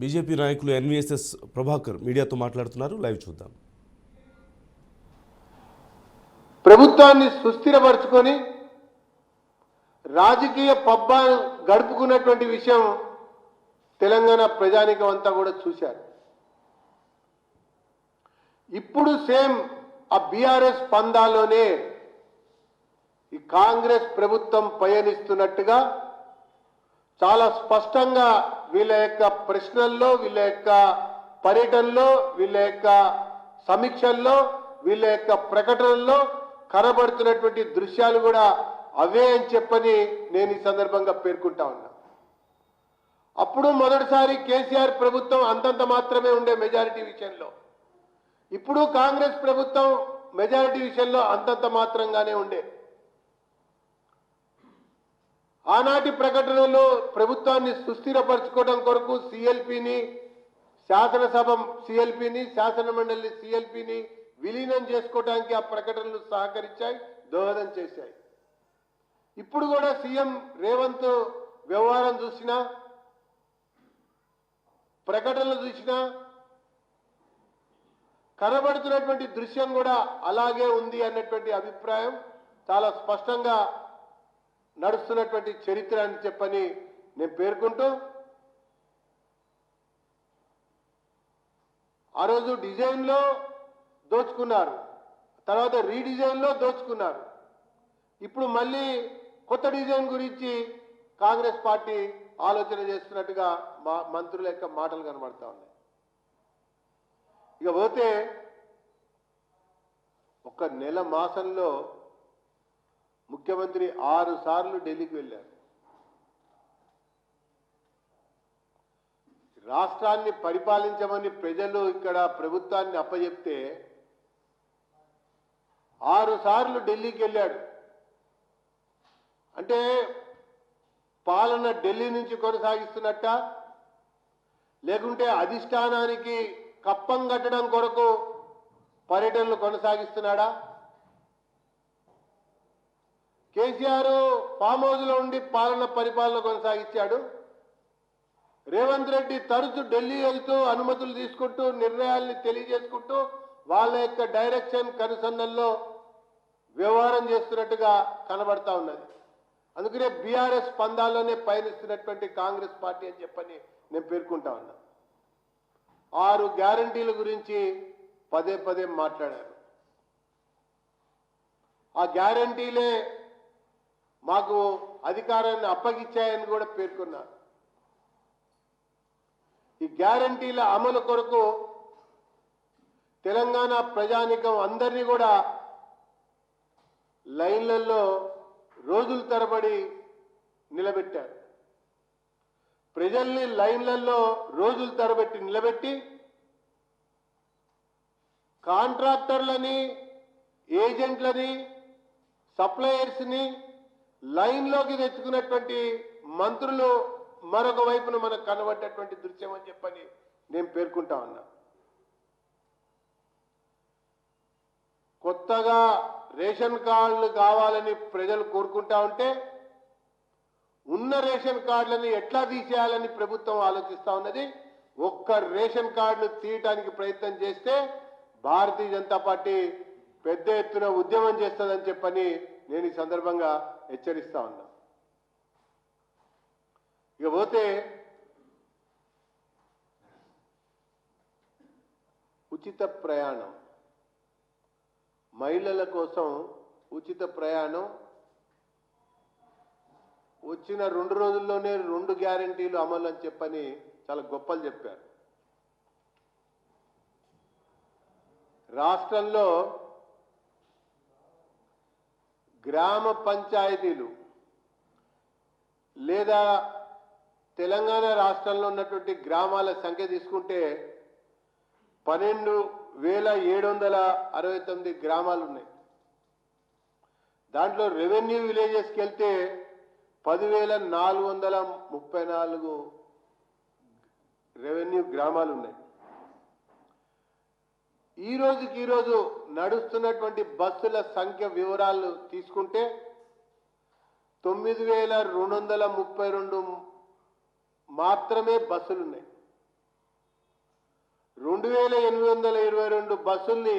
BJP నాయకులు NVSS Prabhakar మీడియాతో మాట్లాడుతున్నారు. లైవ్ చూద్దాం. ప్రభుత్వాన్ని సుస్థిరపరచుకొని రాజకీయ పబ్బాలు గడుపుకున్నటువంటి విషయం తెలంగాణ ప్రజానికం అంతా కూడా చూశారు. ఇప్పుడు సేమ్ ఆ బీఆర్ఎస్ పందాలోనే ఈ కాంగ్రెస్ ప్రభుత్వం పయనిస్తున్నట్టుగా చాలా స్పష్టంగా వీళ్ళ యొక్క ప్రశ్నల్లో, వీళ్ళ యొక్క పర్యటనలో, వీళ్ళ యొక్క సమీక్షల్లో, వీళ్ళ యొక్క ప్రకటనల్లో కనబడుతున్నటువంటి దృశ్యాలు కూడా అవే అని చెప్పని నేను ఈ సందర్భంగా పేర్కొంటా ఉన్నా. అప్పుడు మొదటిసారి కేసీఆర్ ప్రభుత్వం అంతంత మాత్రమే ఉండే మెజారిటీ విషయంలో, ఇప్పుడు కాంగ్రెస్ ప్రభుత్వం మెజారిటీ విషయంలో అంతంత మాత్రంగానే ఉండే. ఆనాటి ప్రకటనలో ప్రభుత్వాన్ని సుస్థిరపరచుకోవడం కొరకు సిఎల్పిని, శాసనసభ సిఎల్పిని, శాసనమండలి సిఎల్పిని విలీనం చేసుకోవడానికి ఆ ప్రకటనలు సహకరించాయి, దోహదం చేశాయి. ఇప్పుడు కూడా సీఎం రేవంత్ వ్యవహారం చూసినా, ప్రకటనలు చూసినా కనబడుతున్నటువంటి దృశ్యం కూడా అలాగే ఉంది అన్నటువంటి అభిప్రాయం చాలా స్పష్టంగా నడుస్తున్నటువంటి చరిత్ర అని చెప్పని నేను పేర్కొంటూ, ఆ రోజు డిజైన్లో దోచుకున్నారు, తర్వాత రీడిజైన్లో దోచుకున్నారు. ఇప్పుడు మళ్ళీ కొత్త డిజైన్ గురించి కాంగ్రెస్ పార్టీ ఆలోచన చేస్తున్నట్టుగా మంత్రుల యొక్క మాటలు కనబడతా ఉన్నాయి. ఇక పోతే ఒక నెల మాసంలో ముఖ్యమంత్రి 6 సార్లు ఢిల్లీకి వెళ్ళారు. రాష్ట్రాన్ని పరిపాలించమని ప్రజలు ఇక్కడ ప్రభుత్వాన్ని అప్పచెప్తే 6 సార్లు ఢిల్లీకి వెళ్ళాడు. అంటే పాలన ఢిల్లీ నుంచి కొనసాగిస్తున్నట్ట, లేకుంటే అధిష్టానానికి కప్పం కట్టడం కొరకు పర్యటనలు కొనసాగిస్తున్నాడా? కేసీఆర్ ఫామ్ హౌస్లో ఉండి పరిపాలన కొనసాగించాడు. రేవంత్ రెడ్డి తరచు ఢిల్లీ వెళ్తూ అనుమతులు తీసుకుంటూ నిర్ణయాల్ని తెలియజేసుకుంటూ వాళ్ళ యొక్క డైరెక్షన్ కనుసన్నల్లో వ్యవహారం చేస్తున్నట్టుగా కనబడతా ఉన్నది. అందుకనే బీఆర్ఎస్ పందాల్లోనే పయనిస్తున్నటువంటి కాంగ్రెస్ పార్టీ అని చెప్పని నేను పేర్కొంటా ఉన్నా. 6 గ్యారంటీల గురించి పదే పదే మాట్లాడారు. ఆ గ్యారంటీలే మాకు అధికారాన్ని అప్పగించాయని కూడా పేర్కొన్నారు. ఈ గ్యారంటీల అమలు కొరకు తెలంగాణ ప్రజానికం అందరినీ కూడా లైన్లలో రోజుల తరబడి నిలబెట్టారు. ప్రజల్ని లైన్లలో రోజుల తరబట్టి నిలబెట్టి కాంట్రాక్టర్లని, ఏజెంట్లని, సప్లయర్స్ని లైన్లోకి తెచ్చుకున్నటువంటి మంత్రులు మరొక వైపున మనకు కనబడ్డటువంటి దృశ్యం అని చెప్పని నేను పేర్కొంటా ఉన్నా. కొత్తగా రేషన్ కార్డులు కావాలని ప్రజలు కోరుకుంటా ఉంటే ఉన్న రేషన్ కార్డులను ఎట్లా తీసేయాలని ప్రభుత్వం ఆలోచిస్తా ఉన్నది. ఒక్క రేషన్ కార్డును తీయటానికి ప్రయత్నం చేస్తే భారతీయ జనతా పార్టీ పెద్ద ఎత్తున ఉద్యమం చేస్తుందని చెప్పని నేను ఈ సందర్భంగా హెచ్చరిస్తా ఉన్నా. ఇక పోతే ఉచిత ప్రయాణం, మహిళల కోసం ఉచిత ప్రయాణం వచ్చిన 2 రోజుల్లోనే 2 గ్యారంటీలు అమలు అని చెప్పని చాలా గొప్పలు చెప్పారు. రాష్ట్రంలో గ్రామ పంచాయతీలు లేదా తెలంగాణ రాష్ట్రంలో ఉన్నటువంటి గ్రామాల సంఖ్య తీసుకుంటే 12,769 గ్రామాలు ఉన్నాయి. దాంట్లో రెవెన్యూ విలేజెస్కి వెళ్తే 10,434 రెవెన్యూ గ్రామాలు ఉన్నాయి. ఈ రోజు నడుస్తున్నటువంటి బస్సుల సంఖ్య వివరాలు తీసుకుంటే 9,232 మాత్రమే బస్సులు ఉన్నాయి. 2822 బస్సుల్ని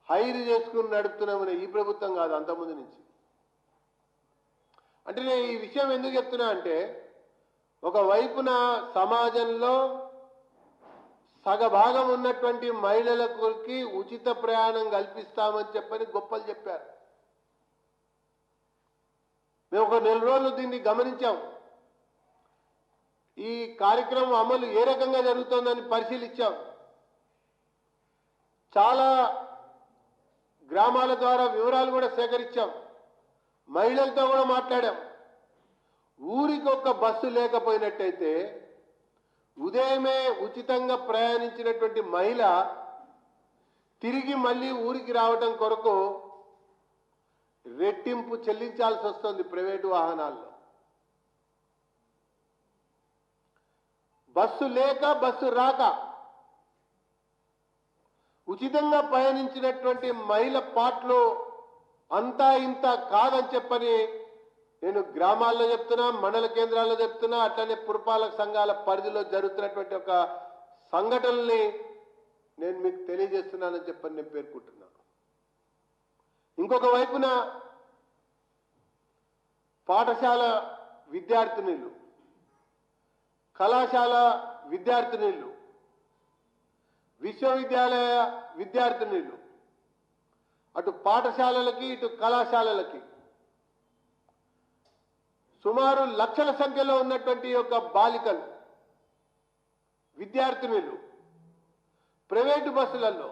హైర్ చేసుకుని నడుపుతున్నామని ఈ ప్రభుత్వం కాదు, అంతకుముందు నుంచి. అంటే నేను ఈ విషయం ఎందుకు చెప్తున్నా అంటే, ఒకవైపున సమాజంలో సగభాగం ఉన్నటువంటి మహిళలకి ఉచిత ప్రయాణం కల్పిస్తామని చెప్పని గొప్పలు చెప్పారు. మేము ఒక నెల రోజులు దీన్ని గమనించాం. ఈ కార్యక్రమం అమలు ఏ రకంగా జరుగుతోందని పరిశీలించాం. చాలా గ్రామాల ద్వారా వివరాలు కూడా సేకరించాం. మహిళలతో కూడా మాట్లాడాం. ఊరికి ఒక బస్సు లేకపోయినట్టయితే ఉదయమే ఉచితంగా ప్రయాణించినటువంటి మహిళ తిరిగి మళ్ళీ ఊరికి రావటం కొరకు రెట్టింపు చెల్లించాల్సి వస్తుంది ప్రైవేటు వాహనాల్లో. బస్సు లేక బస్సు రాక ఉచితంగా పయనించినటువంటి మహిళ పాటలు అంతా ఇంత కాదని చెప్పని నేను గ్రామాల్లో చెప్తున్నా, మండల కేంద్రాల్లో చెప్తున్నా, అట్లనే పురపాలక సంఘాల పరిధిలో జరుగుతున్నటువంటి ఒక సంఘటనల్ని నేను మీకు తెలియజేస్తున్నానని చెప్పని నేను పేర్కొంటున్నాను. ఇంకొక వైపున పాఠశాల విద్యార్థినులు, కళాశాల విద్యార్థినులు, విశ్వవిద్యాలయ విద్యార్థినులు, అటు పాఠశాలలకి ఇటు కళాశాలలకి సుమారు లక్షల సంఖ్యలో ఉన్నటువంటి యొక్క బాలికలు, విద్యార్థినులు ప్రైవేటు బస్సులలో